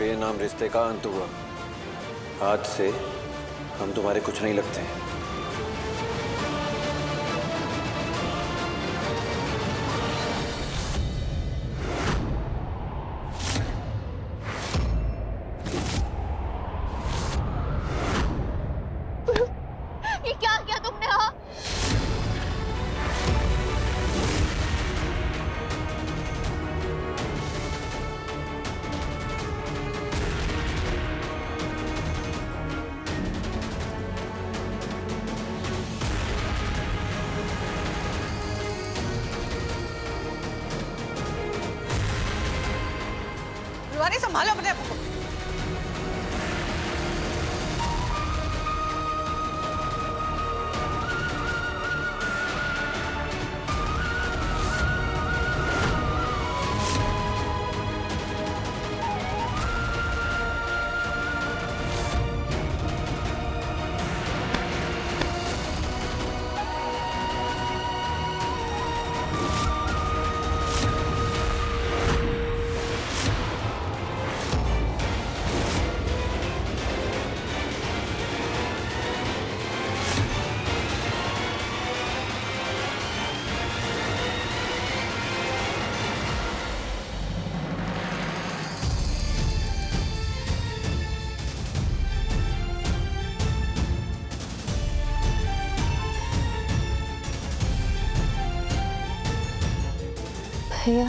बेनाम रिश्ते का अंत हुआ। आज से हम तुम्हारे कुछ नहीं लगते हैं। ये क्या किया तुमने? हाँ, रुहानी संभालो अपने आप को। भैया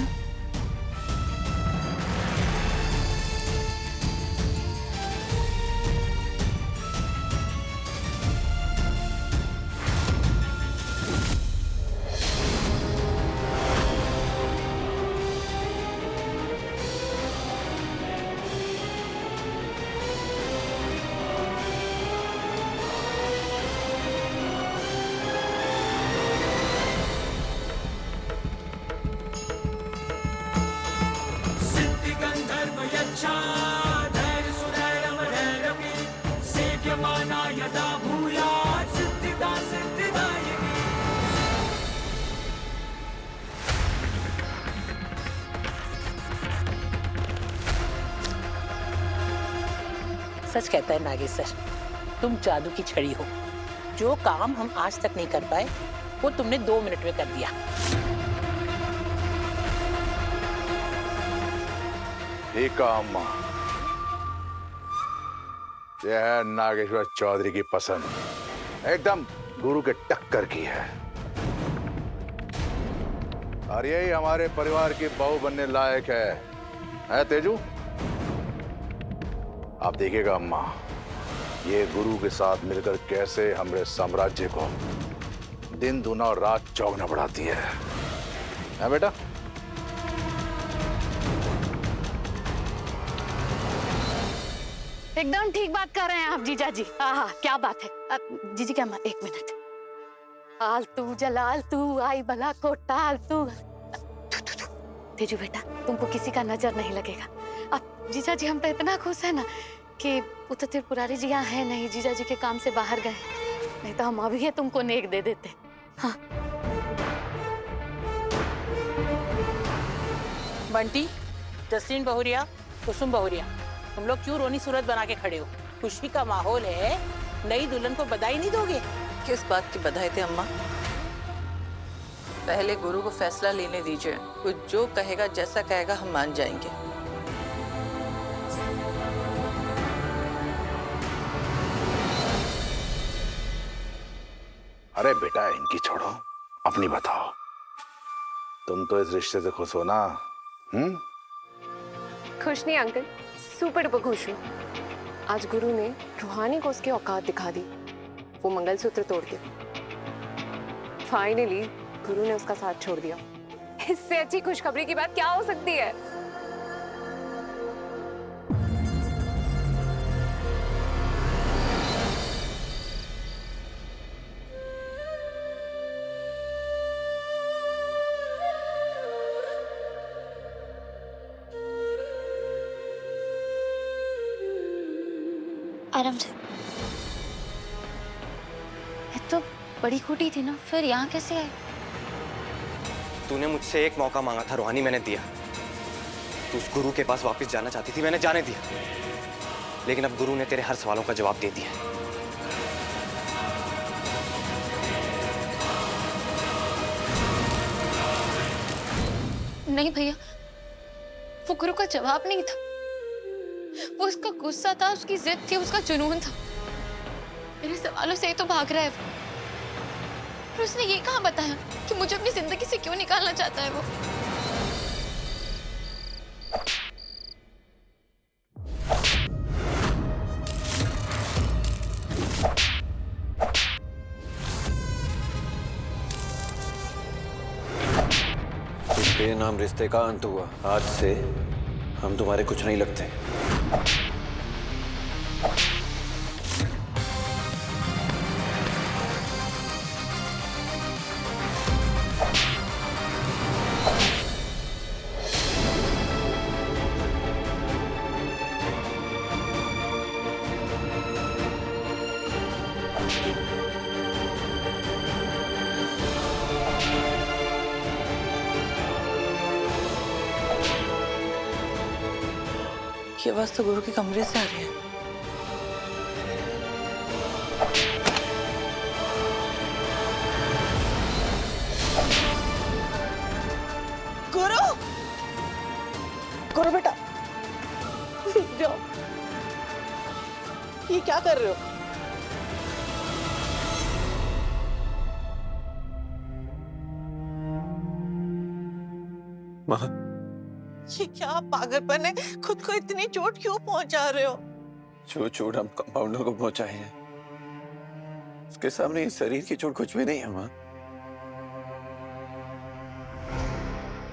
सच कहता है नागेश्वर, तुम जादू की छड़ी हो। जो काम हम आज तक नहीं कर पाए वो तुमने 2 मिनट में कर दिया। ठीक है अम्मा, यह है नागेश्वर चौधरी की पसंद, एकदम गुरु के टक्कर की है। और यही हमारे परिवार की बहू बनने लायक है तेजू? आप देखिएगा अम्मा, ये गुरु के साथ मिलकर कैसे हमारे साम्राज्य को दिन दूना और रात चौगुना बढ़ाती है बेटा? एकदम ठीक बात कर रहे हैं आप जीजा जी। हाँ, क्या बात है। जीजी क्या 1 मिनट। आलतू जलाल तू आई भला को टाल तू। तेजू बेटा, तुमको किसी का नजर नहीं लगेगा। अब जीजा जी हम तो इतना खुश है ना कि वो तो त्रिपुरारी जी यहाँ है नहीं, जीजा जी के काम से बाहर गए, नहीं तो हम अभी तुमको नेक दे देते। हाँ। बंटी, जसलीन बहुरिया, कुसुम बहुरिया, तुम लोग क्यों रोनी सूरत बना के खड़े हो? खुशी का माहौल है, नई दुल्हन को बधाई नहीं दोगे? किस बात की बधाई थी अम्मा? पहले गुरु को फैसला लेने दीजिए, वो जो कहेगा जैसा कहेगा हम मान जाएंगे। अरे बेटा इनकी छोड़ो, अपनी बताओ। तुम तो इस रिश्ते से खुश हो ना? खुश नहीं अंकल, सुपर डुपर खुश हूँ। आज गुरु ने रूहानी को उसकी औकात दिखा दी, वो मंगलसूत्र तोड़ के। फाइनली गुरु ने उसका साथ छोड़ दिया। इससे अच्छी खुशखबरी की बात क्या हो सकती है? आराम से। ये तो बड़ी खूटी थी ना, फिर यहाँ कैसे आए? तूने मुझसे एक मौका मांगा था रूहानी, मैंने दिया। तू उस गुरु के पास वापस जाना चाहती थी, मैंने जाने दिया, लेकिन अब गुरु ने तेरे हर सवालों का जवाब दे दिया है। नहीं भैया, वो गुरु का जवाब नहीं था, वो उसका गुस्सा था, उसकी जिद थी, उसका जुनून था। मेरे सवालों से ही तो भाग रहा है वो। और उसने ये कहाँ बताया कि मुझे अपनी जिंदगी से क्यों निकालना चाहता है वो। इस बेनाम रिश्ते का अंत हुआ। आज से हम तुम्हारे कुछ नहीं लगते। ये आवाज तो गुरु के कमरे से आ रही है। गुरु, गुरु बेटा, जाओ। ये क्या कर रहे हो? माँ, ये क्या पागलपन है? खुद को इतनी चोट क्यों पहुंचा रहे हो? जो चोट हम कंपाउंडर को पहुंचाए हैं, उसके सामने इस शरीर की चोट कुछ भी नहीं है माँ।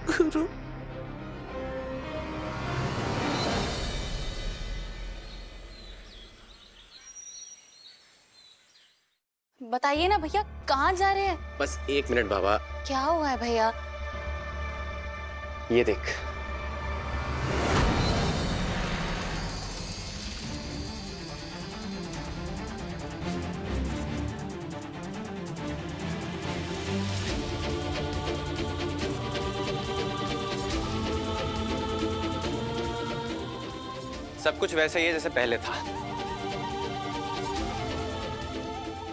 गुरु, बताइए ना भैया, कहाँ जा रहे हैं? बस 1 मिनट बाबा। क्या हुआ है भैया? ये देख, सब कुछ वैसे ही है जैसे पहले था।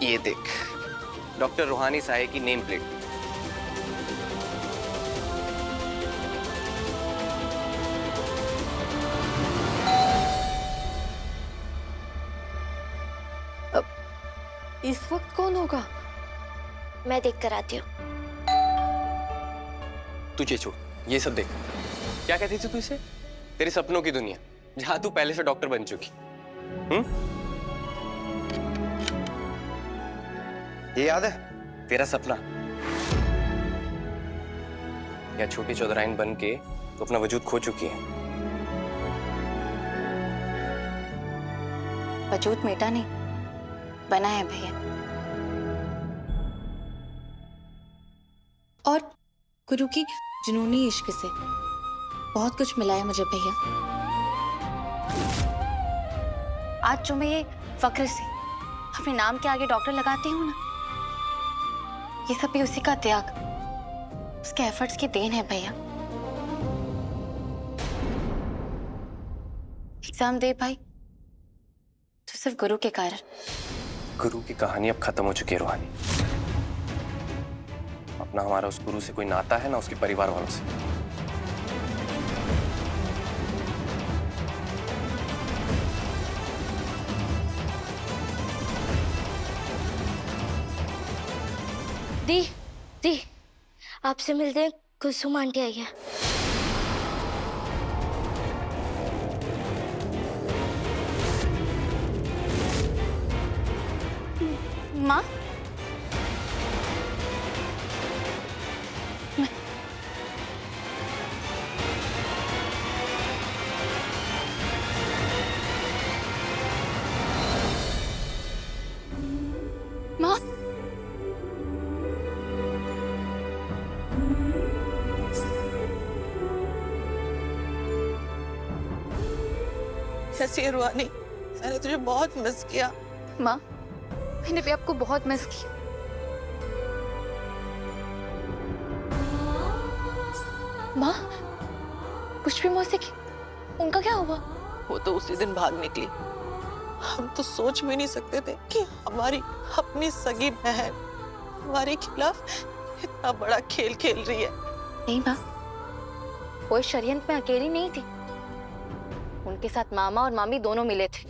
ये देख, डॉक्टर रूहानी साहे की नेम प्लेट। इस वक्त कौन होगा? मैं देख कर आती हूँ। तुझे छोड़, ये सब देख। क्या कहती थी तू इसे? तेरे सपनों की दुनिया, जहां तू पहले से डॉक्टर बन चुकी। ये याद है तेरा सपना? या छोटी चौधराइन बन के तो अपना वजूद खो चुकी है। वजूद मिटा नहीं, बना है भैया। और गुरु की जुनूनी इश्क से बहुत कुछ मिला है मुझे भैया। आज जो मैं ये फक्र से अपने नाम के आगे डॉक्टर लगाती हूँ ना, ये सब भी उसी का त्याग, उसके एफर्ट्स की देन है भैया। एग्जाम दे भाई तो सिर्फ गुरु के कारण। गुरु की कहानी अब खत्म हो चुकी है रूहानी। अपना हमारा उस गुरु से कोई नाता है ना उसके परिवार वालों से। दी, दी, आपसे मिलते कुसुम आंटी आई है। माँ, माँ, कैसी है रूहानी? मैंने तुझे बहुत मिस किया। माँ, मैंने भी आपको बहुत मिस किया। माँ, कुछ भी मुझसे उनका क्या हुआ? वो तो उसी दिन भाग निकली। हम तो सोच भी नहीं सकते थे कि हमारी अपनी सगी बहन हमारे खिलाफ इतना बड़ा खेल खेल रही है। नहीं माँ, वो इस षड्यंत्र में अकेली नहीं थी। उनके साथ मामा और मामी दोनों मिले थे।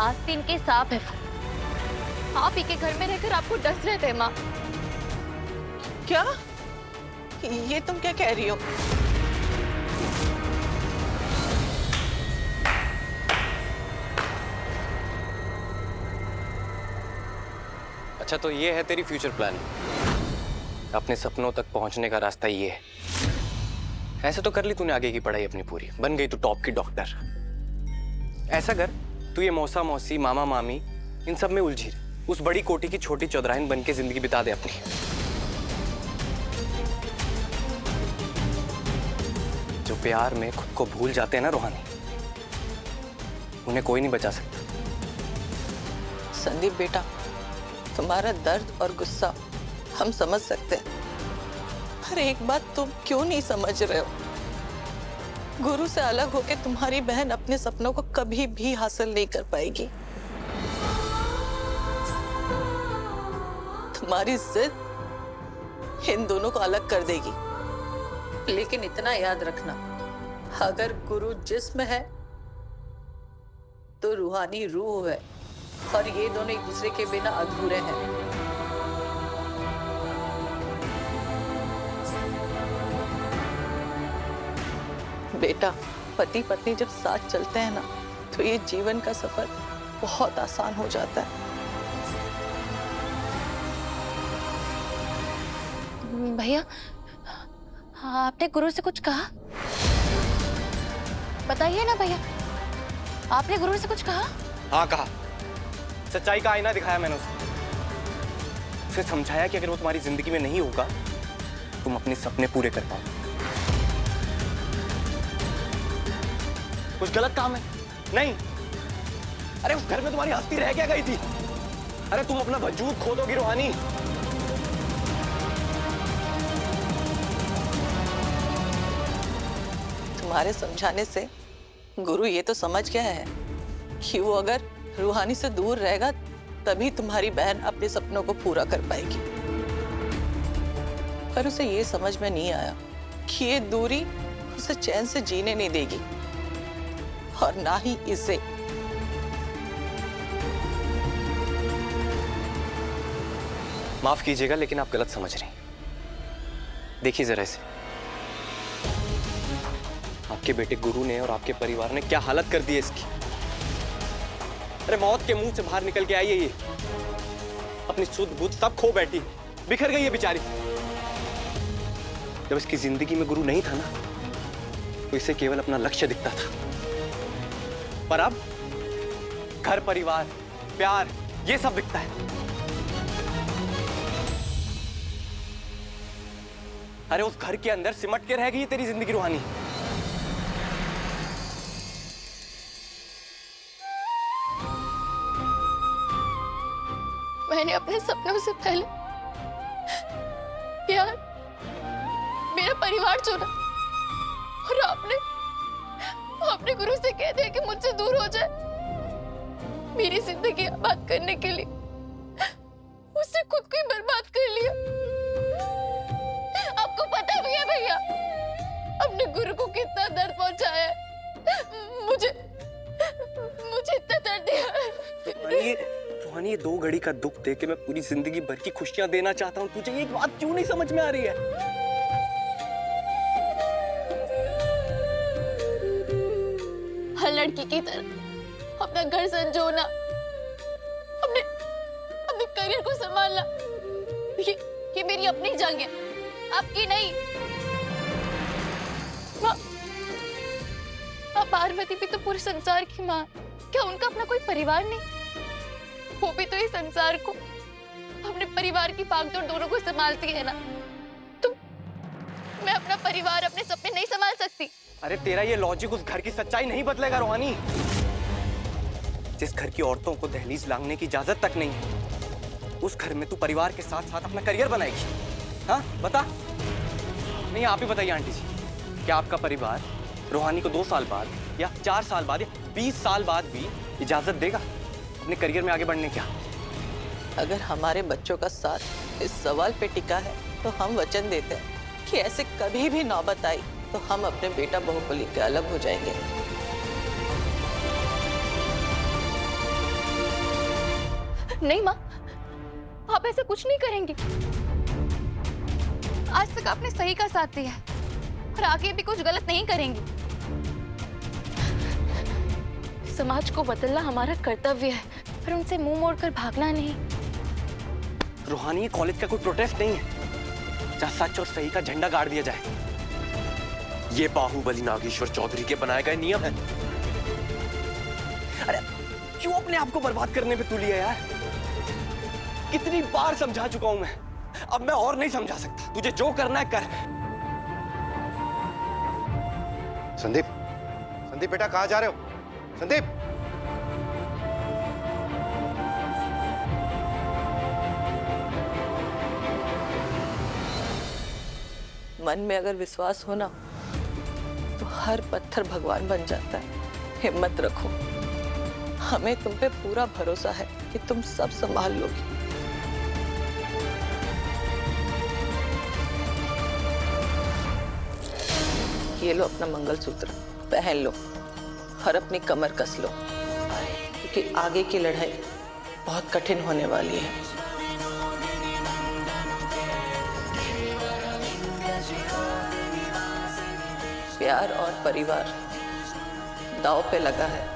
आस्तीन के सांप है वो। आप ही के घर में रहकर आपको डस रहे थे माँ। क्या? ये तुम क्या कह रही हो? अच्छा, तो ये है तेरी फ्यूचर प्लान। अपने सपनों तक पहुंचने का रास्ता ये है। ऐसे तो कर ली तूने आगे की पढ़ाई अपनी पूरी, बन गई तू टॉप की डॉक्टर। ऐसा कर, तू ये मौसा मौसी मामा मामी इन सब में उलझी रहे। उस बड़ी कोठी की छोटी चौधराइन बन के जिंदगी बिता दे अपनी। जो प्यार में खुद को भूल जाते हैं ना रूहानी, उन्हें कोई नहीं बचा सकता। संदीप बेटा, तुम्हारा दर्द और गुस्सा हम समझ सकते हैं, पर एक बात तुम क्यों नहीं समझ रहे हो? गुरु से अलग होकर तुम्हारी बहन अपने सपनों को कभी भी हासिल नहीं कर पाएगी। तुम्हारी जिद इन दोनों को अलग कर देगी। लेकिन इतना याद रखना, अगर गुरु जिस्म है तो रूहानी रूह है, और ये दोनों एक दूसरे के बिना अधूरे हैं। बेटा, पति पत्नी जब साथ चलते हैं ना, तो ये जीवन का सफर बहुत आसान हो जाता है। भैया, आपने गुरु से कुछ कहा? बताइए ना भैया, आपने गुरु से कुछ कहा? हाँ कहा, सच्चाई का आईना दिखाया मैंने उसे समझाया कि अगर वो तुम्हारी जिंदगी में नहीं होगा, तुम अपने सपने पूरे कर पाओ। कुछ गलत काम है? नहीं। अरे उस घर में तुम्हारी हस्ती रह क्या गई थी? अरे तुम अपना वजूद खो दोगी रूहानी। तुम्हारे समझाने से गुरु ये तो समझ गया है कि वो अगर रूहानी से दूर रहेगा तभी तुम्हारी बहन अपने सपनों को पूरा कर पाएगी। पर उसे ये समझ में नहीं आया कि ये दूरी उसे चैन से जीने नहीं देगी, और ना ही इसे। माफ कीजिएगा, लेकिन आप गलत समझ रही हैं। देखिए जरा इसे, आपके बेटे गुरु ने और आपके परिवार ने क्या हालत कर दी है इसकी। अरे मौत के मुंह से बाहर निकल के आई है ये, अपनी सुध बुध सब खो बैठी, बिखर गई है बेचारी। जब इसकी जिंदगी में गुरु नहीं था ना, तो इसे केवल अपना लक्ष्य दिखता था, पर अब घर परिवार प्यार ये सब दिखता है। अरे उस घर के अंदर सिमट के रह गई तेरी जिंदगी रूहानी। मैंने अपने सपनों से पहले प्यार, मेरा परिवार चुना, और आपने गुरु से कह दिया कि मुझसे दूर हो जाए। मेरी जिंदगी आबाद करने के लिए उसने खुद को ही बर्बाद कर लिया। आपको पता भी है भैया, अपने गुरु को कितना दर्द पहुंचाया है। मुझे इतना दर्द दिया। रूहानी, ये 2 घड़ी का दुख दे के मैं पूरी जिंदगी भर की खुशियां देना चाहता हूँ। तुझे एक बात क्यों नहीं समझ में आ रही है? हर लड़की की तरह अपना घर संजोना, अपने करियर को संभालना, ये मेरी अपनी जंग है, आपकी नहीं। माँ पार्वती भी तो पूरे संसार की माँ, क्या उनका अपना कोई परिवार नहीं? वो भी तो इस संसार को, अपने परिवार की भागदौड़ दोनों को संभालती है ना। तो मैं अपना परिवार, अपने सपने नहीं संभाल सकती? अरे तेरा ये लॉजिक उस घर की सच्चाई नहीं बदलेगा रूहानी। जिस घर की औरतों को दहलीज लांघने की इजाजत तक नहीं है, उस घर में तू परिवार के साथ साथ अपना करियर बनाएगी? हाँ बता। नहीं, आप ही बताइए आंटी जी, क्या आपका परिवार रूहानी को 2 साल बाद या 4 साल बाद या 20 साल बाद भी इजाजत देगा अपने करियर में आगे बढ़ने? क्या अगर हमारे बच्चों का साथ इस सवाल पे टिका है तो हम वचन देते हैं कि ऐसे कभी भी नौबत आई तो हम अपने बेटा बहू को लेकर अलग हो जाएंगे। नहीं माँ, आप ऐसा कुछ नहीं करेंगी। आज तक आपने सही का साथ दिया है और आगे भी कुछ गलत नहीं करेंगी। समाज को बदलना हमारा कर्तव्य है, पर उनसे मुंह मोड़कर भागना नहीं। रूहानी कॉलेज का कोई प्रोटेस्ट नहीं है जहाँ सच और सही का झंडा गाड़ दिया जाए। ये बाहुबली नागेश्वर चौधरी के बनाए गए नियम है। अरे क्यों अपने आप को बर्बाद करने पे तुली है यार? कितनी बार समझा चुका हूं मैं, अब मैं और नहीं समझा सकता। तुझे जो करना है कर। संदीप, संदीप बेटा कहाँ जा रहे हो? संदीप, मन में अगर विश्वास हो ना तो हर पत्थर भगवान बन जाता है। हिम्मत रखो, हमें तुम पे पूरा भरोसा है कि तुम सब संभाल लोगी। ये लो अपना मंगलसूत्र, पहन लो और अपनी कमर कस लो, क्योंकि आगे की लड़ाई बहुत कठिन होने वाली है। प्यार और परिवार दांव पे लगा है।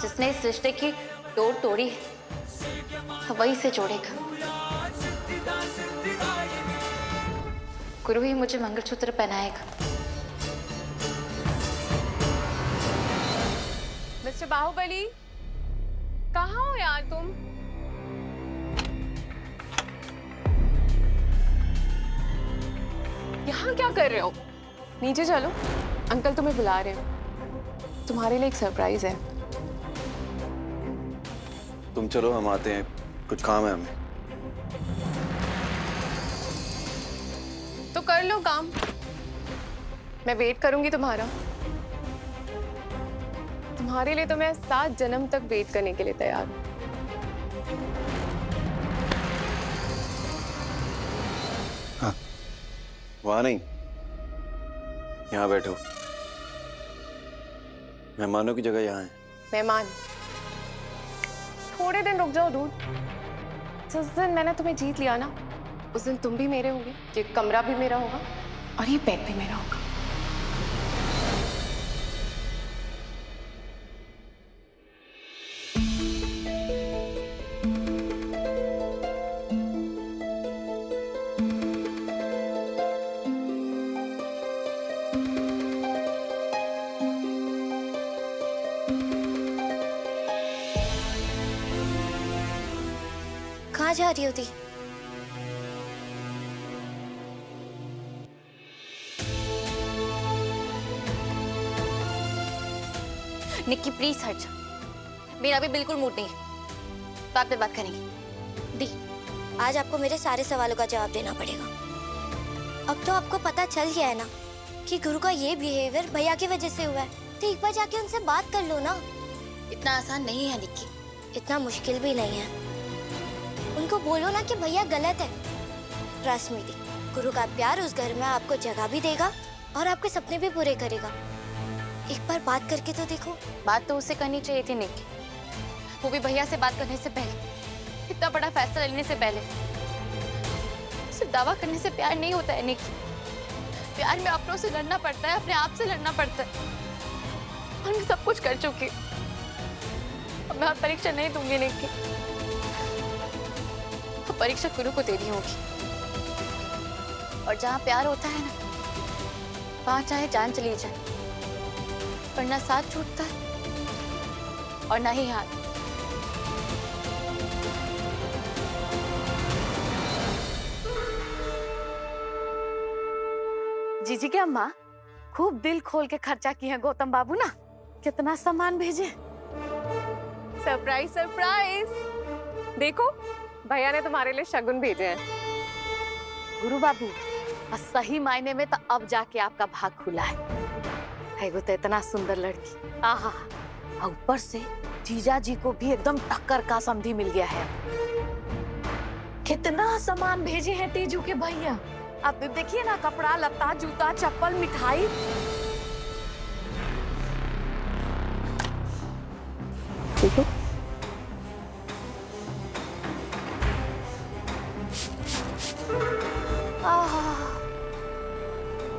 जिसने इस रिश्ते की तोड़ तोड़ी वही से जोड़ेगा। गुरु ही मुझे मंगलसूत्र पहनाएगा। मिस्टर बाहुबली, कहाँ हो यार तुम? यहाँ क्या कर रहे हो? नीचे चलो, अंकल तुम्हें बुला रहे हो। तुम्हारे लिए एक सरप्राइज है। तुम चलो, हम आते हैं, कुछ काम है हमें। तो कर लो काम, मैं वेट करूंगी तुम्हारा। तुम्हारे लिए तो मैं 7 जन्म तक वेट करने के लिए तैयार हूं। हाँ, वहां नहीं, यहाँ बैठो। मेहमानों की जगह यहाँ है। मेहमान, थोड़े दिन रुक जाओ दूध। जिस दिन मैंने तुम्हें जीत लिया ना, उस दिन तुम भी मेरे होगे, ये कमरा भी मेरा होगा और ये बेड भी मेरा होगा। कहाँ जा रही होती? निक्की प्लीज हट जा, मेरा भी बिल्कुल मूड नहीं है। बाद में बात करेंगे। दी, आज आपको मेरे सारे सवालों का जवाब देना पड़ेगा। अब तो आपको पता चल गया है ना कि गुरु का ये बिहेवियर भैया की वजह से हुआ है, तो एक बार जाके उनसे बात कर लो ना। इतना आसान नहीं है निक्की, इतना मुश्किल भी नहीं है। उनको बोलो ना कि भैया गलत है। ट्रस्ट मी दी, गुरु का प्यार उस घर में आपको जगह भी देगा और आपके सपने भी पूरे करेगा। एक बार बात करके तो देखो। बात तो उससे करनी चाहिए थी निक्की, वो भी भैया से बात करने से पहले, इतना बड़ा फैसला लेने से पहले। सिर्फ दावा करने से प्यार नहीं होता है निक्की, प्यार में अपनों से लड़ना पड़ता है, अपने आप से लड़ना पड़ता है। और मैं सब कुछ कर चुकी, अब मैं परीक्षा नहीं दूंगी निक्की, अब परीक्षा गुरु को देनी होगी। और जहाँ प्यार होता है ना, वहां चाहे जान चली जाए, पर ना साथ छूटता है और ना ही हाथ। जीजी की अम्मा खूब दिल खोल के खर्चा किए हैं गौतम बाबू ना, कितना सामान भेजे। सरप्राइज सरप्राइज, देखो भैया ने तुम्हारे लिए शगुन भेजे हैं। गुरु बाबू, और सही मायने में तो अब जाके आपका भाग खुला है। वो तो इतना सुंदर लड़की, आहा, और ऊपर से जीजा जी को भी एकदम टक्कर का समधी मिल गया है। कितना सामान भेजे हैं तेजू के भैया, अब देखिए ना, कपड़ा लत्ता जूता चप्पल मिठाई। देखो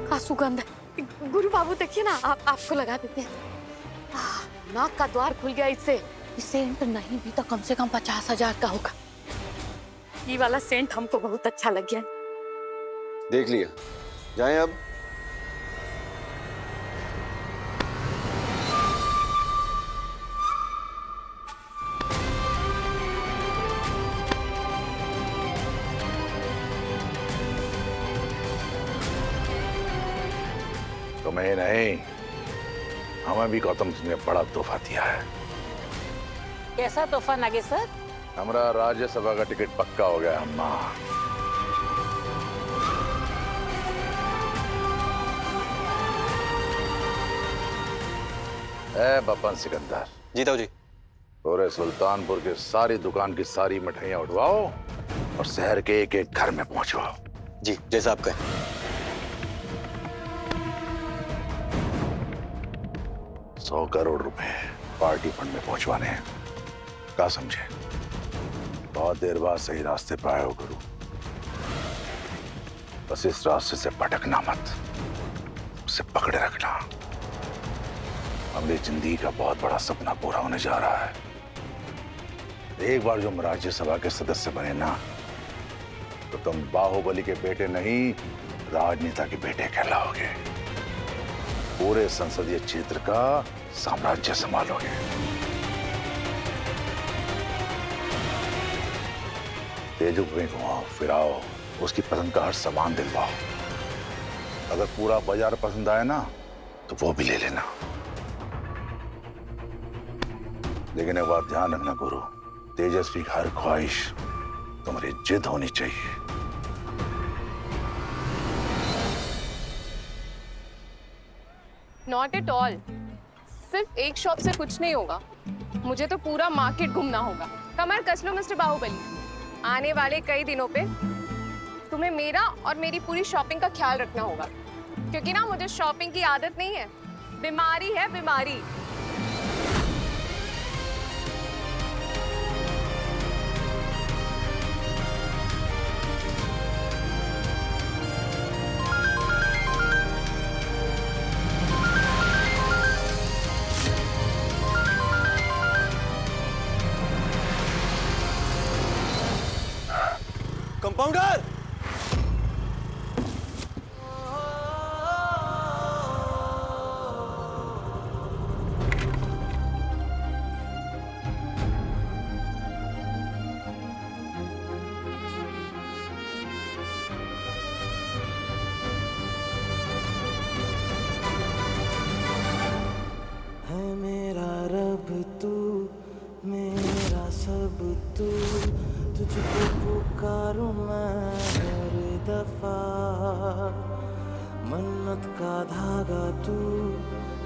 का सुगंध है। गुरु बाबू देखिए ना, आपको लगा देते हैं। नाक का द्वार खुल गया इससे। सेंट नहीं भी तो कम से कम 50,000 का होगा। ये वाला सेंट हमको बहुत अच्छा लग गया। देख लिया, जाएं अब। तुम्हें नहीं, हमें भी गौतम सिंह ने बड़ा तोहफा दिया है। कैसा तोहफा नागेश सर? हमारा राज्यसभा का टिकट पक्का हो गया अम्मा। बपन सिकंदर, जी ताऊ जी। पूरे सुल्तानपुर के सारी दुकान की सारी मिठाइयां उठवाओ और शहर के एक एक घर में पहुंचवाओ। जी, जैसा आप कहें। 100 करोड़ रुपए पार्टी फंड में पहुंचवाने हैं। क्या समझे? बहुत देर बाद सही रास्ते पर आए हो गुरु, बस इस रास्ते से भटकना मत, उसे पकड़े रखना। हमारी जिंदगी का बहुत बड़ा सपना पूरा होने जा रहा है। एक बार जो हम राज्यसभा के सदस्य बने ना, तो तुम बाहुबली के बेटे नहीं, राजनेता के बेटे कहलाओगे। पूरे संसदीय क्षेत्र का साम्राज्य संभालोगे। तेजू को घुमाओ फिराओ, उसकी पसंद का हर सामान दिलवाओ। अगर पूरा बाजार पसंद आए ना, तो वो भी ले लेना। लेकिन एक बात ध्यान रखना गुरु, तेजस्वी की हर ख्वाहिश तुम्हारी जिद होनी चाहिए। नॉट एट ऑल, सिर्फ एक शॉप से कुछ नहीं होगा, मुझे तो पूरा मार्केट घूमना होगा। कमर कस लो मिस्टर बाहुबली, आने वाले कई दिनों पे तुम्हें मेरा और मेरी पूरी शॉपिंग का ख्याल रखना होगा, क्योंकि ना मुझे शॉपिंग की आदत नहीं है, बीमारी है बीमारी। कंपाउंडर! है मेरा रब तू, मेरा सब तू, तुझको पुकारूं मैं हर दफा। मन्नत का धागा तू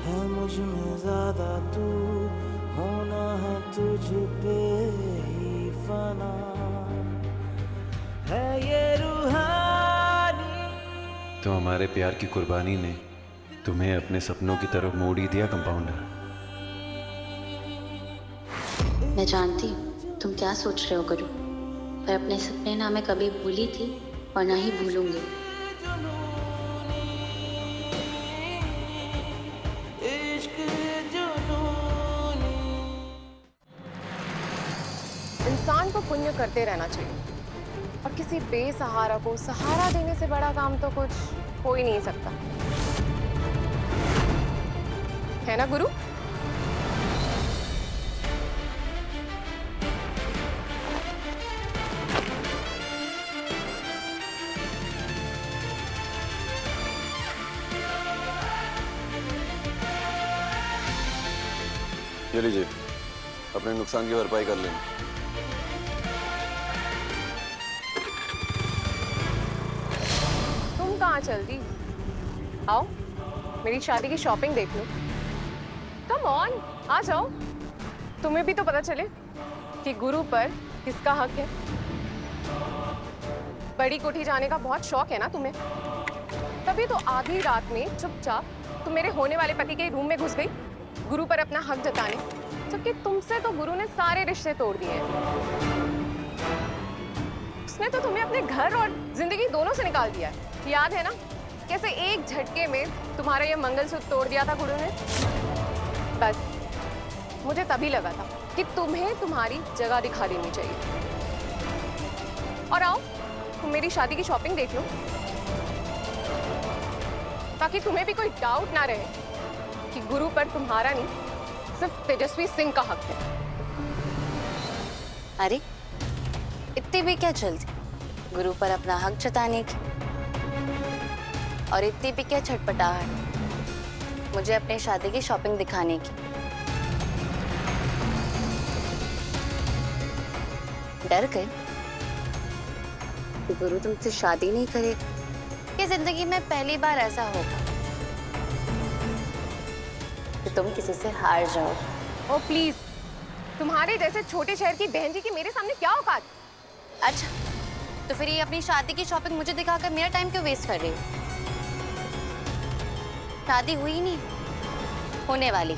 है, मुझ में ज्यादा तू, होना है तुझ पे ही फना। है ये रूहानी तो हमारे प्यार की कुर्बानी ने तुम्हें अपने सपनों की तरफ मोड़ ही दिया कंपाउंडर। मैं जानती हूँ तुम क्या सोच रहे हो गुरु, पर अपने सपने ना मैं कभी भूली थी और ना ही भूलूंगी। इंसान को पुण्य करते रहना चाहिए और किसी बेसहारा को सहारा देने से बड़ा काम तो कुछ हो ही नहीं सकता, है ना गुरु? ये लीजिए, अपने नुकसान की भरपाई कर लेना। तुम कहाँ चल दी? आओ मेरी शादी की शॉपिंग देख लो। कम ऑन, आ जाओ। तुम्हें भी तो पता चले कि गुरु पर किसका हक है। बड़ी कोठी जाने का बहुत शौक है ना तुम्हें, तभी तो आधी रात में चुपचाप तुम मेरे होने वाले पति के रूम में घुस गई गुरु पर अपना हक जताने, जबकि तुमसे तो गुरु ने सारे रिश्ते तोड़ दिए हैं। उसने तो तुम्हें अपने घर और जिंदगी दोनों से निकाल दिया है। याद है ना कैसे एक झटके में तुम्हारा ये मंगलसूत्र तोड़ दिया था गुरु ने? बस मुझे तभी लगा था कि तुम्हें तुम्हारी जगह दिखा देनी चाहिए। और आओ तुम मेरी शादी की शॉपिंग देख लो, ताकि तुम्हें भी कोई डाउट ना रहे कि गुरु पर तुम्हारा नहीं सिर्फ तेजस्वी सिंह का हक है। अरे इतनी भी क्या जल्दी गुरु पर अपना हक जताने की, और इतनी भी क्या छटपटाहट मुझे अपनी शादी की शॉपिंग दिखाने की। डर गई कि गुरु तुमसे शादी नहीं करेगा? कि जिंदगी में पहली बार ऐसा होगा कि तुम किसी से हार जाओ? ओ प्लीज, तुम्हारे जैसे छोटे शहर की बहन जी की मेरे सामने क्या औकात? अच्छा तो फिर ये अपनी शादी की शॉपिंग मुझे दिखाकर मेरा टाइम क्यों वेस्ट कर रही हो? शादी हुई नहीं, होने वाली।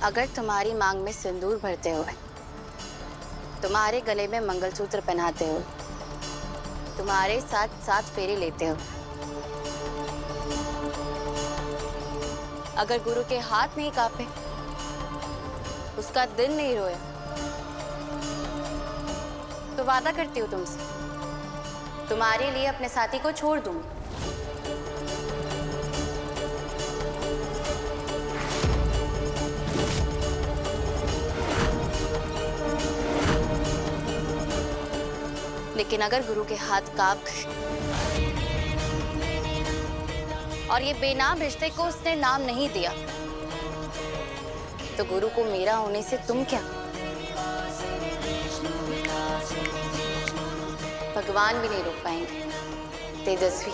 अगर तुम्हारी मांग में सिंदूर भरते हुए, तुम्हारे गले में मंगलसूत्र पहनाते हुए, तुम्हारे साथ 7 फेरे लेते हुए, अगर गुरु के हाथ नहीं कांपे, उसका दिल नहीं रोया, तो वादा करती हूँ तुमसे, तुम्हारे लिए अपने साथी को छोड़ दूंगी। लेकिन अगर गुरु के हाथ कांप गए और ये बेनाम रिश्ते को उसने नाम नहीं दिया, तो गुरु को मेरा होने से तुम क्या, भगवान भी नहीं रोक पाएंगे। तेजस्वी।